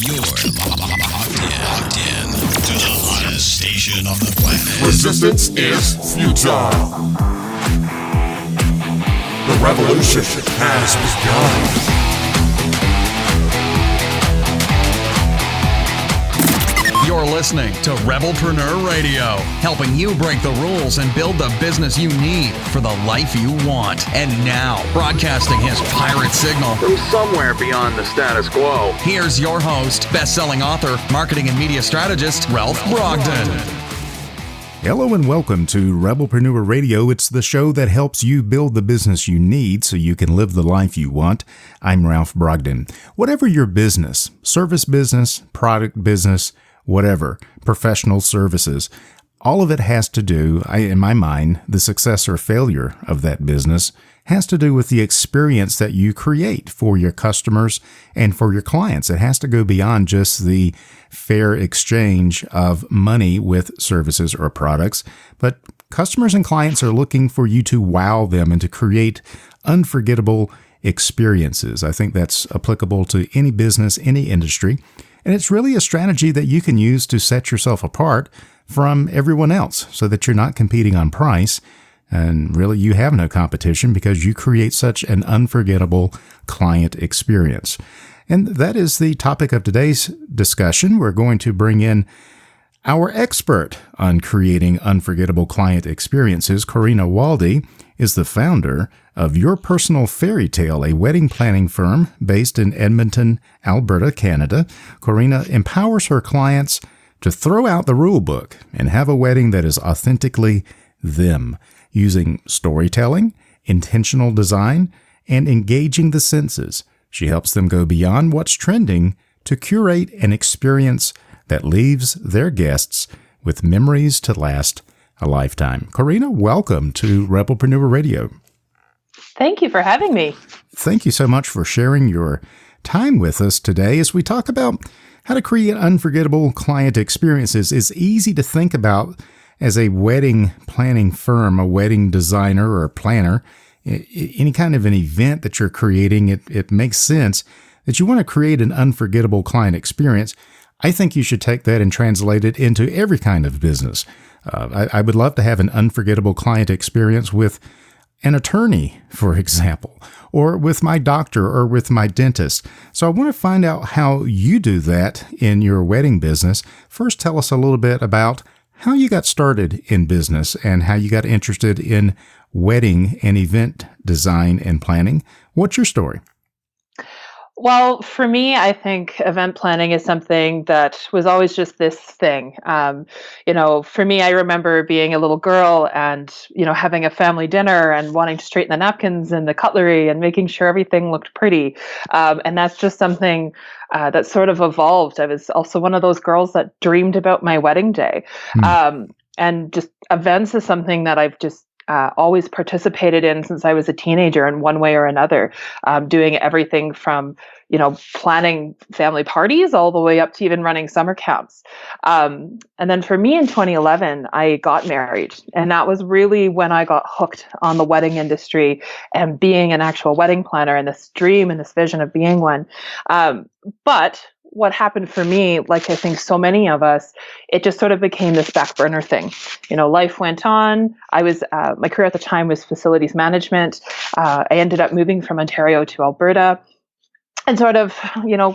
You're locked in to the hottest station on the planet. Resistance is futile. The revolution has begun. You're listening to Rebelpreneur Radio, helping you break the rules and build the business you need for the life you want. And now, broadcasting his pirate signal from somewhere beyond the status quo, here's your host, best-selling author, marketing and media strategist, Ralph Brogden. Hello and welcome to Rebelpreneur Radio. It's the show that helps you build the business you need so you can live the life you want. I'm Ralph Brogden. Whatever your business, service business, product business, whatever, professional services, all of it has to do, in my mind, the success or failure of that business has to do with the experience that you create for your customers and for your clients. It has to go beyond just the fair exchange of money with services or products, but customers and clients are looking for you to wow them and to create unforgettable experiences. I think that's applicable to any business, any industry. And it's really a strategy that you can use to set yourself apart from everyone else so that you're not competing on price. And really, you have no competition because you create such an unforgettable client experience. And that is the topic of today's discussion. We're going to bring in our expert on creating unforgettable client experiences. Corina Waldie is the founder of Your Personal Fairy Tale, a wedding planning firm based in Edmonton, Alberta, Canada. Corina empowers her clients to throw out the rulebook and have a wedding that is authentically them, using storytelling, intentional design, and engaging the senses. She helps them go beyond what's trending to curate an experience that leaves their guests with memories to last a lifetime. Corina, welcome to Rebelpreneur Radio. Thank you for having me. Thank you so much for sharing your time with us today as we talk about how to create unforgettable client experiences. It's easy to think about as a wedding planning firm, a wedding designer or a planner, any kind of an event that you're creating, it makes sense that you want to create an unforgettable client experience. I think you should take that and translate it into every kind of business. I would love to have an unforgettable client experience with an attorney, for example, or with my doctor or with my dentist. So I want to find out how you do that in your wedding business. First, tell us a little bit about how you got started in business and how you got interested in wedding and event design and planning. What's your story? Well, for me, I think event planning is something that was always just this thing. For me, I remember being a little girl and, having a family dinner and wanting to straighten the napkins and the cutlery and making sure everything looked pretty. And that's just something that sort of evolved. I was also one of those girls that dreamed about my wedding day. And just events is something that I've just always participated in since I was a teenager in one way or another, doing everything from, planning family parties all the way up to even running summer camps. And then for me in 2011, I got married. And that was really when I got hooked on the wedding industry and being an actual wedding planner and this dream and this vision of being one. But what happened for me, like I think so many of us, it just sort of became this back burner thing. Life went on. My career at the time was facilities management. I ended up moving from Ontario to Alberta and sort of,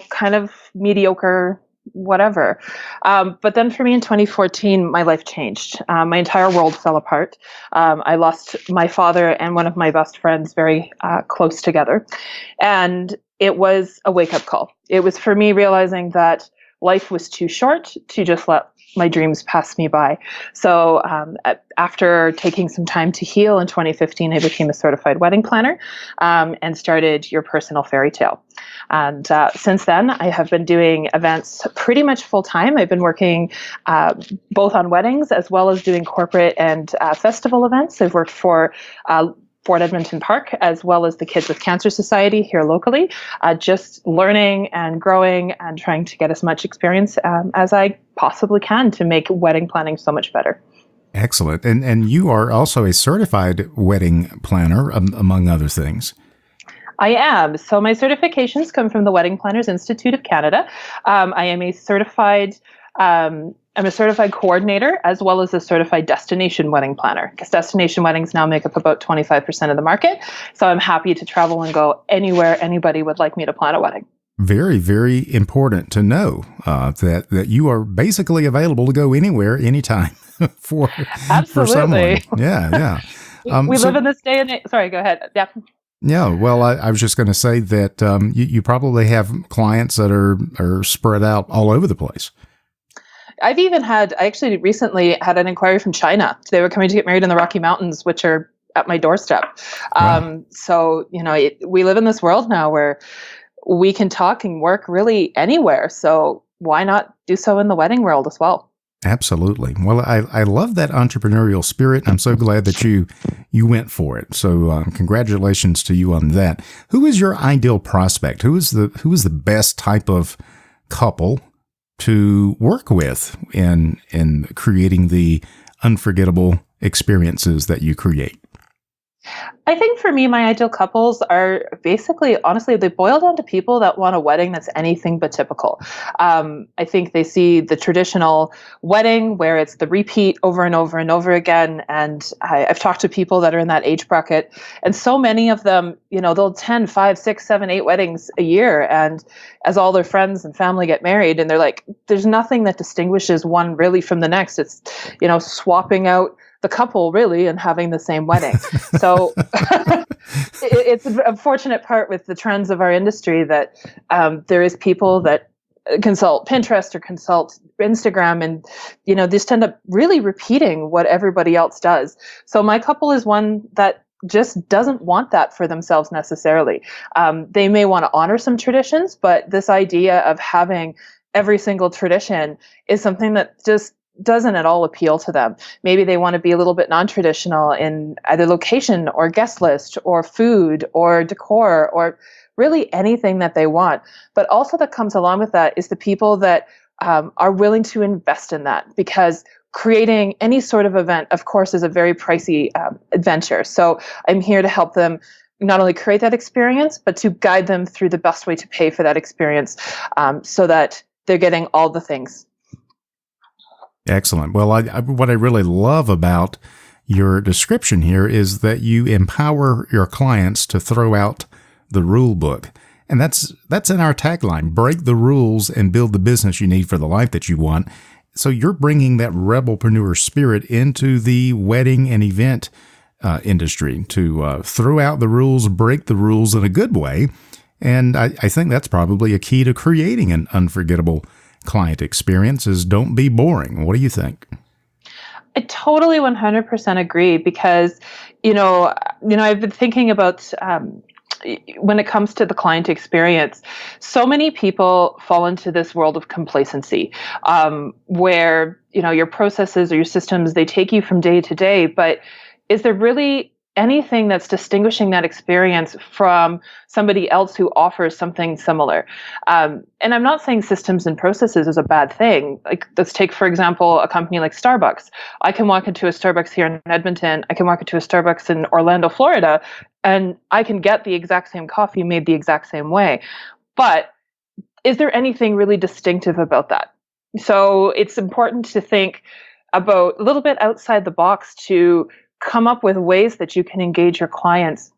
kind of mediocre, whatever. But then for me in 2014, my life changed. My entire world fell apart. I lost my father and one of my best friends very close together. And it was a wake-up call. It was for me realizing that life was too short to just let my dreams pass me by. So after taking some time to heal in 2015, I became a certified wedding planner and started Your Personal Fairy Tale. And since then, I have been doing events pretty much full-time. I've been working both on weddings as well as doing corporate and festival events. I've worked for Fort Edmonton Park, as well as the Kids with Cancer Society here locally, just learning and growing and trying to get as much experience as I possibly can to make wedding planning so much better. Excellent. And you are also a certified wedding planner, among other things. I am. So my certifications come from the Wedding Planners Institute of Canada. I am a certified I'm a certified coordinator as well as a certified destination wedding planner, because destination weddings now make up about 25% of the market. So I'm happy to travel and go anywhere anybody would like me to plan a wedding. Very, very important to know that you are basically available to go anywhere, anytime for someone. Yeah. We live in this day and age. Sorry, go ahead. Yeah. Yeah, well, I was just going to say that you probably have clients that are spread out all over the place. I actually recently had an inquiry from China. They were coming to get married in the Rocky Mountains, which are at my doorstep. Wow. So, we live in this world now where we can talk and work really anywhere. So why not do so in the wedding world as well? Absolutely. Well, I love that entrepreneurial spirit. I'm so glad that you went for it. So congratulations to you on that. Who is your ideal prospect? Who is the best type of couple to work with in creating the unforgettable experiences that you create? I think for me, my ideal couples are basically, honestly, they boil down to people that want a wedding that's anything but typical. I think they see the traditional wedding where it's the repeat over and over and over again. And I've talked to people that are in that age bracket, and so many of them, they'll attend 5, 6, 7, 8 weddings a year. And as all their friends and family get married, and they're like, there's nothing that distinguishes one really from the next. It's, swapping out the couple really and having the same wedding. So it's an unfortunate part with the trends of our industry that there is people that consult Pinterest or consult Instagram, and they just end up really repeating what everybody else does. So my couple is one that just doesn't want that for themselves necessarily. They may want to honor some traditions, but this idea of having every single tradition is something that just doesn't at all appeal to them. Maybe they want to be a little bit non-traditional in either location or guest list or food or decor or really anything that they want. But also that comes along with that is the people that are willing to invest in that, because creating any sort of event, of course, is a very pricey adventure. So I'm here to help them not only create that experience, but to guide them through the best way to pay for that experience so that they're getting all the things. Excellent. Well, what I really love about your description here is that you empower your clients to throw out the rule book. And that's in our tagline: break the rules and build the business you need for the life that you want. So you're bringing that rebelpreneur spirit into the wedding and event industry to throw out the rules, break the rules in a good way. And I think that's probably a key to creating an unforgettable client experience is don't be boring. What do you think? I totally 100% agree, because, I've been thinking about when it comes to the client experience, so many people fall into this world of complacency where, your processes or your systems, they take you from day to day, but is there really anything that's distinguishing that experience from somebody else who offers something similar? And I'm not saying systems and processes is a bad thing. Like, let's take, for example, a company like Starbucks. I can walk into a Starbucks here in Edmonton. I can walk into a Starbucks in Orlando, Florida, and I can get the exact same coffee made the exact same way. But is there anything really distinctive about that? So it's important to think about a little bit outside the box to come up with ways that you can engage your clients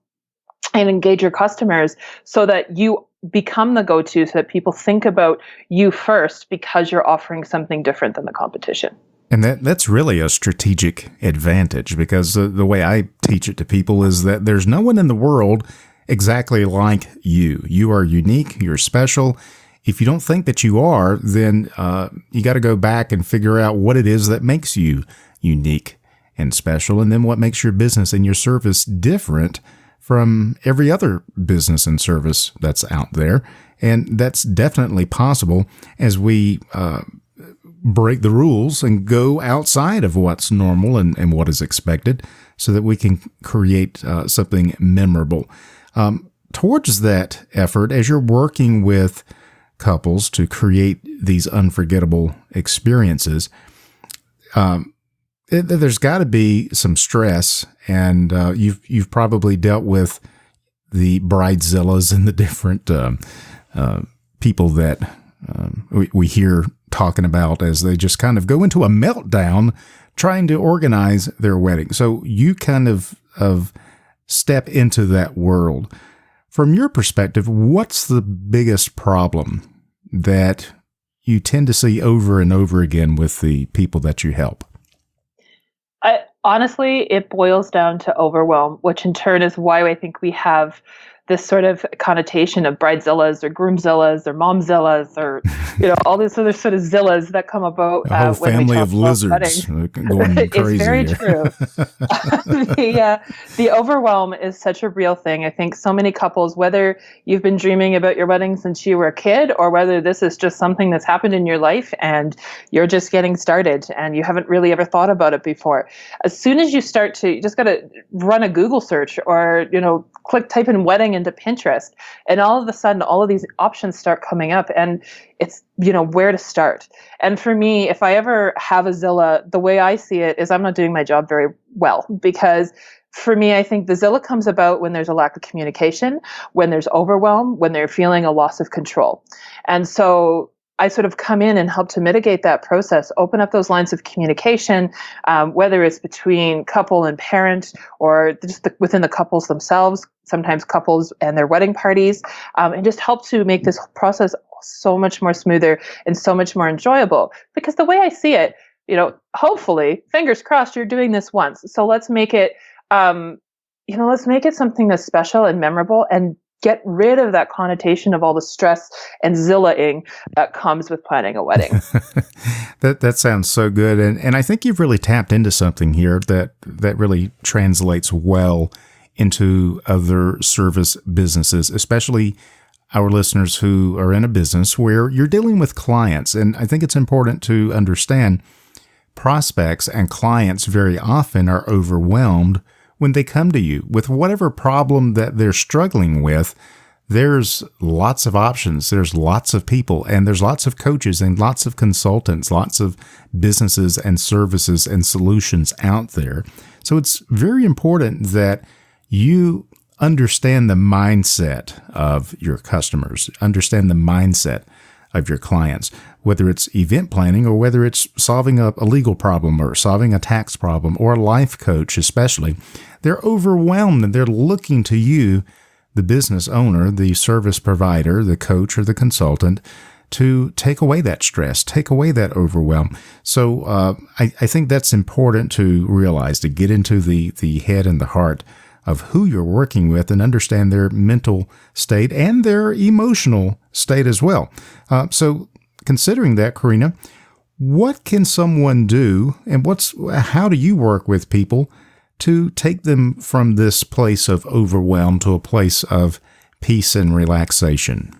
and engage your customers so that you become the go-to, so that people think about you first because you're offering something different than the competition. And that's really a strategic advantage, because the way I teach it to people is that there's no one in the world exactly like you. You are unique. You're special. If you don't think that you are, then you got to go back and figure out what it is that makes you unique and special, and then what makes your business and your service different from every other business and service that's out there. And that's definitely possible as we break the rules and go outside of what's normal and what is expected, so that we can create something memorable. Towards that effort, as you're working with couples to create these unforgettable experiences, there's got to be some stress, and you've probably dealt with the bridezillas and the different people that we hear talking about as they just kind of go into a meltdown trying to organize their wedding. So you kind of step into that world. From your perspective, what's the biggest problem that you tend to see over and over again with the people that you help? Honestly, it boils down to overwhelm, which in turn is why I think we have this sort of connotation of bridezillas or groomzillas or momzillas or, all these other sort of zillas that come about. A whole family of lizards going crazy. It's very true. The overwhelm is such a real thing. I think so many couples, whether you've been dreaming about your wedding since you were a kid or whether this is just something that's happened in your life and you're just getting started and you haven't really ever thought about it before. As soon as you start to, you just got to run a Google search or, type in wedding into Pinterest, and all of a sudden, all of these options start coming up, and it's, where to start. And for me, if I ever have a Zilla, the way I see it is I'm not doing my job very well, because for me, I think the Zilla comes about when there's a lack of communication, when there's overwhelm, when they're feeling a loss of control. And so I sort of come in and help to mitigate that process, open up those lines of communication, whether it's between couple and parent or just within the couples themselves, sometimes couples and their wedding parties, and just help to make this process so much more smoother and so much more enjoyable. Because the way I see it, hopefully, fingers crossed, you're doing this once. So let's make it, let's make it something that's special and memorable and get rid of that connotation of all the stress and Zilla-ing that comes with planning a wedding. That sounds so good. And I think you've really tapped into something here that really translates well into other service businesses, especially our listeners who are in a business where you're dealing with clients. And I think it's important to understand prospects and clients very often are overwhelmed when they come to you with whatever problem that they're struggling with. There's lots of options. There's lots of people, and there's lots of coaches and lots of consultants, lots of businesses and services and solutions out there. So it's very important that you understand the mindset of your customers, understand the mindset of your clients, whether it's event planning or whether it's solving a legal problem or solving a tax problem or a life coach especially. They're overwhelmed and they're looking to you, the business owner, the service provider, the coach or the consultant, to take away that stress, take away that overwhelm. So I think that's important to realize, to get into the head and the heart of who you're working with and understand their mental state and their emotional state as well. So considering that, Corina, what can someone do and how do you work with people to take them from this place of overwhelm to a place of peace and relaxation?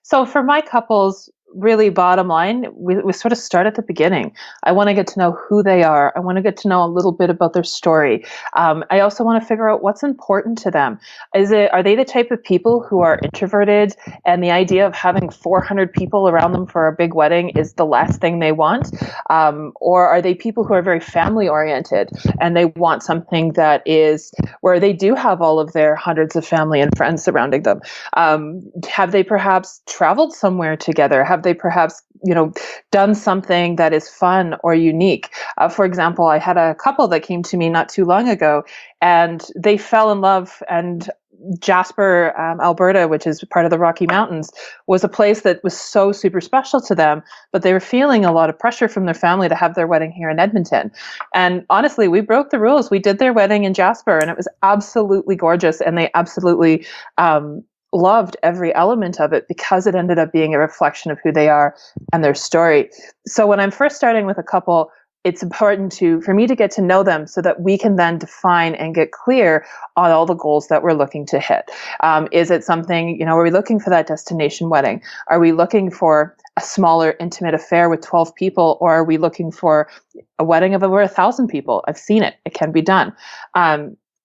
So for my couples, really bottom line, we sort of start at the beginning. I want to get to know who they are. I want to get to know a little bit about their story. I also want to figure out what's important to them. Are they the type of people who are introverted and the idea of having 400 people around them for a big wedding is the last thing they want? Or are they people who are very family oriented and they want something that is where they do have all of their hundreds of family and friends surrounding them? Have they perhaps traveled somewhere together? Have they perhaps, done something that is fun or unique? For example, I had a couple that came to me not too long ago, and they fell in love. And Jasper, Alberta, which is part of the Rocky Mountains, was a place that was so super special to them, but they were feeling a lot of pressure from their family to have their wedding here in Edmonton. And honestly, we broke the rules. We did their wedding in Jasper, and it was absolutely gorgeous, and they absolutely loved every element of it because it ended up being a reflection of who they are and their story. So when I'm first starting with a couple, it's important for me to get to know them so that we can then define and get clear on all the goals that we're looking to hit. Is it something, are we looking for that destination wedding? Are we looking for a smaller, intimate affair with 12 people? Or are we looking for a wedding of over 1,000 people? I've seen it. It can be done.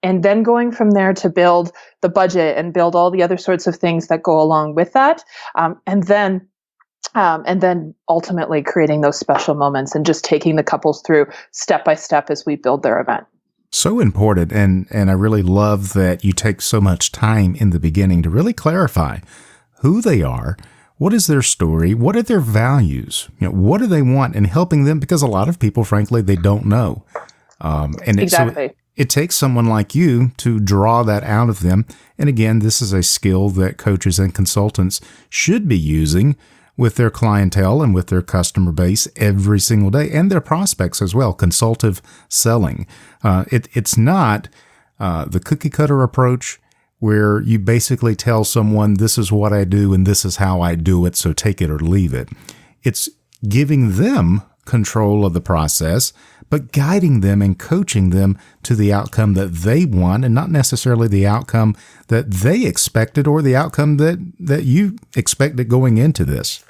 And then going from there to build the budget and build all the other sorts of things that go along with that. And then ultimately creating those special moments and just taking the couples through step by step as we build their event. So important. And I really love that you take so much time in the beginning to really clarify who they are, what is their story, what are their values, what do they want, and helping them, because a lot of people, frankly, they don't know. Exactly. It takes someone like you to draw that out of them. And again, this is a skill that coaches and consultants should be using with their clientele and with their customer base every single day, and their prospects as well. Consultative selling. It's not the cookie cutter approach where you basically tell someone, this is what I do and this is how I do it, so take it or leave it. It's giving them control of the process, but guiding them and coaching them to the outcome that they want, and not necessarily the outcome that they expected or the outcome that you expected going into this.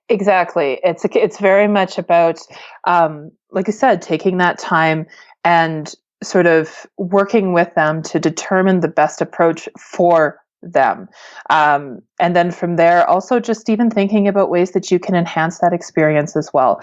Exactly. It's very much about, like I said, taking that time and sort of working with them to determine the best approach for them. And then from there, also just even thinking about ways that you can enhance that experience as well.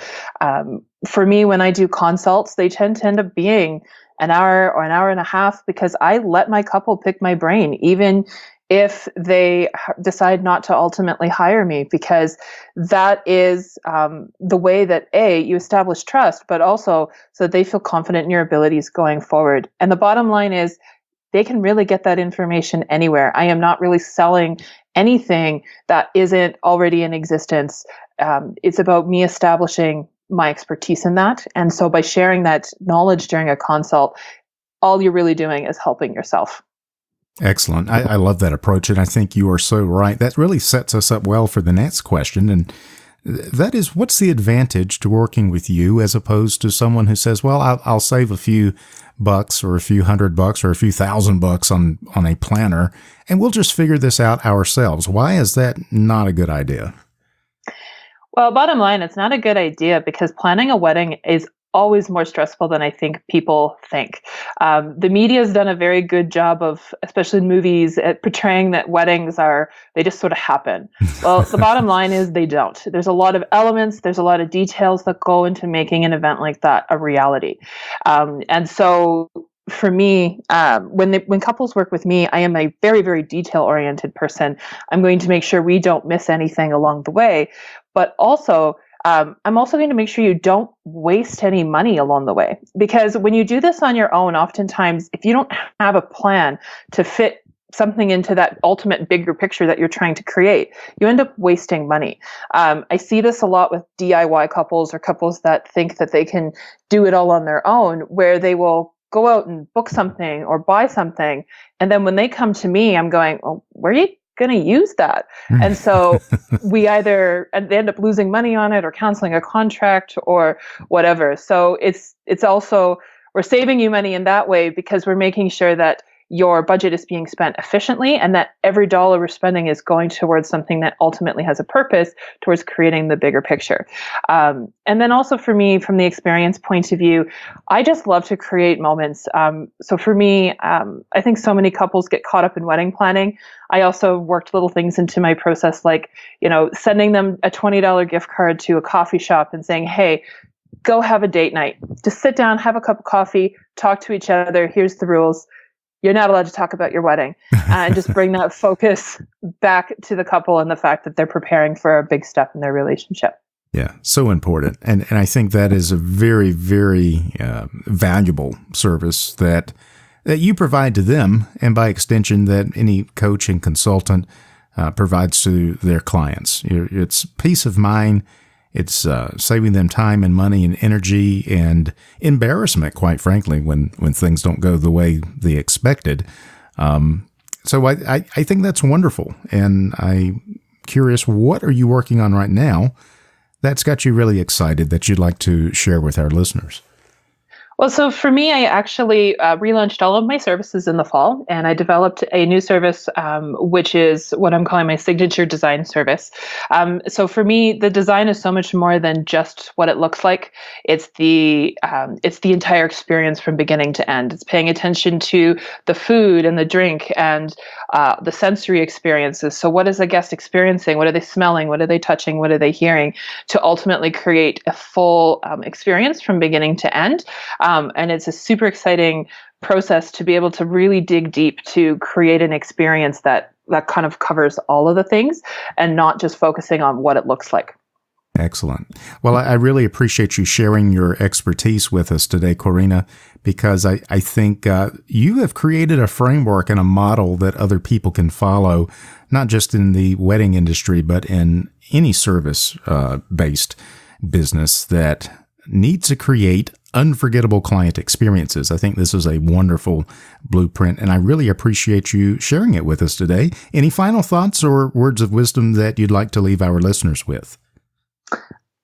For me, when I do consults, they tend to end up being an hour or an hour and a half, because I let my couple pick my brain, even if they decide not to ultimately hire me, because that is the way that you establish trust, but also so that they feel confident in your abilities going forward. And the bottom line is, they can really get that information anywhere. I am not really selling anything that isn't already in existence. It's about me establishing my expertise in that. And so by sharing that knowledge during a consult, all you're really doing is helping yourself. Excellent. I love that approach, and I think you are so right. That really sets us up well for the next question, and that is, what's the advantage to working with you as opposed to someone who says, well, I'll save a few bucks or a few $100 or a few $1,000 on a planner, and we'll just figure this out ourselves. Why is that not a good idea? Well, bottom line, it's not a good idea, because planning a wedding is always more stressful than I think people think. The media has done a very good job of, especially in movies, at portraying that weddings they just sort of happen. Well, the bottom line is they don't. There's a lot of elements, there's a lot of details that go into making an event like that a reality. And so for me, when couples work with me, I am a very, very detail-oriented person. I'm going to make sure we don't miss anything along the way, but also I'm also going to make sure you don't waste any money along the way, because when you do this on your own, oftentimes, if you don't have a plan to fit something into that ultimate bigger picture that you're trying to create, you end up wasting money. I see this a lot with DIY couples or couples that think that they can do it all on their own, where they will go out and book something or buy something. And then when they come to me, I'm going, well, where are you going to use that? And so they end up losing money on it or canceling a contract or whatever. So it's also, we're saving you money in that way, because we're making sure that your budget is being spent efficiently, and that every dollar we're spending is going towards something that ultimately has a purpose towards creating the bigger picture. And then also for me, from the experience point of view, I just love to create moments. So for me, I think so many couples get caught up in wedding planning. I also worked little things into my process, like, sending them a $20 gift card to a coffee shop and saying, hey, go have a date night. Just sit down, have a cup of coffee, talk to each other. Here's the rules. You're not allowed to talk about your wedding, and just bring that focus back to the couple and the fact that they're preparing for a big step in their relationship. Yeah, so important. And I think that is a very, very valuable service that you provide to them, and by extension that any coach and consultant provides to their clients. It's peace of mind. It's saving them time and money and energy and embarrassment, quite frankly, when things don't go the way they expected. So I think that's wonderful. And I'm curious, what are you working on right now that's got you really excited that you'd like to share with our listeners? Well, so for me, I actually relaunched all of my services in the fall, and I developed a new service, which is what I'm calling my signature design service. So for me, the design is so much more than just what it looks like. It's the entire experience from beginning to end. It's paying attention to the food and the drink and the sensory experiences. So what is the guest experiencing? What are they smelling? What are they touching? What are they hearing? To ultimately create a full experience from beginning to end. And it's a super exciting process to be able to really dig deep to create an experience that kind of covers all of the things and not just focusing on what it looks like. Excellent. Well, I really appreciate you sharing your expertise with us today, Corina, because I think you have created a framework and a model that other people can follow, not just in the wedding industry, but in any service-based business that needs to create unforgettable client experiences. I think this is a wonderful blueprint, and I really appreciate you sharing it with us today. Any final thoughts or words of wisdom that you'd like to leave our listeners with?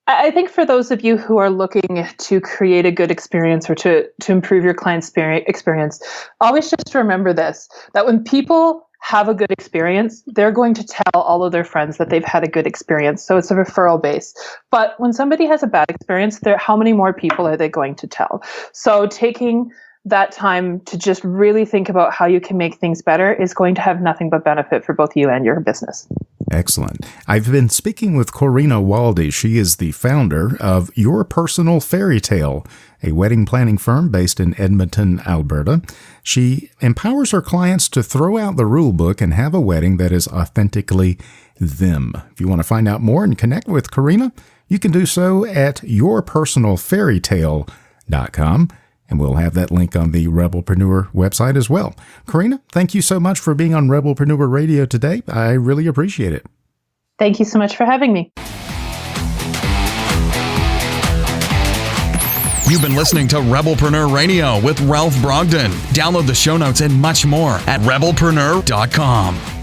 I think for those of you who are looking to create a good experience or to improve your client's experience, always just remember this, that when people have a good experience, they're going to tell all of their friends that they've had a good experience. So it's a referral base. But when somebody has a bad experience, how many more people are they going to tell? So taking that time to just really think about how you can make things better is going to have nothing but benefit for both you and your business. Excellent. I've been speaking with Corina Waldie. She is the founder of Your Personal Fairy Tale, a wedding planning firm based in Edmonton, Alberta. She empowers her clients to throw out the rule book and have a wedding that is authentically them. If you want to find out more and connect with Corina, you can do so at yourpersonalfairytale.com. And we'll have that link on the Rebelpreneur website as well. Corina, thank you so much for being on Rebelpreneur Radio today. I really appreciate it. Thank you so much for having me. You've been listening to Rebelpreneur Radio with Ralph Brogden. Download the show notes and much more at rebelpreneur.com.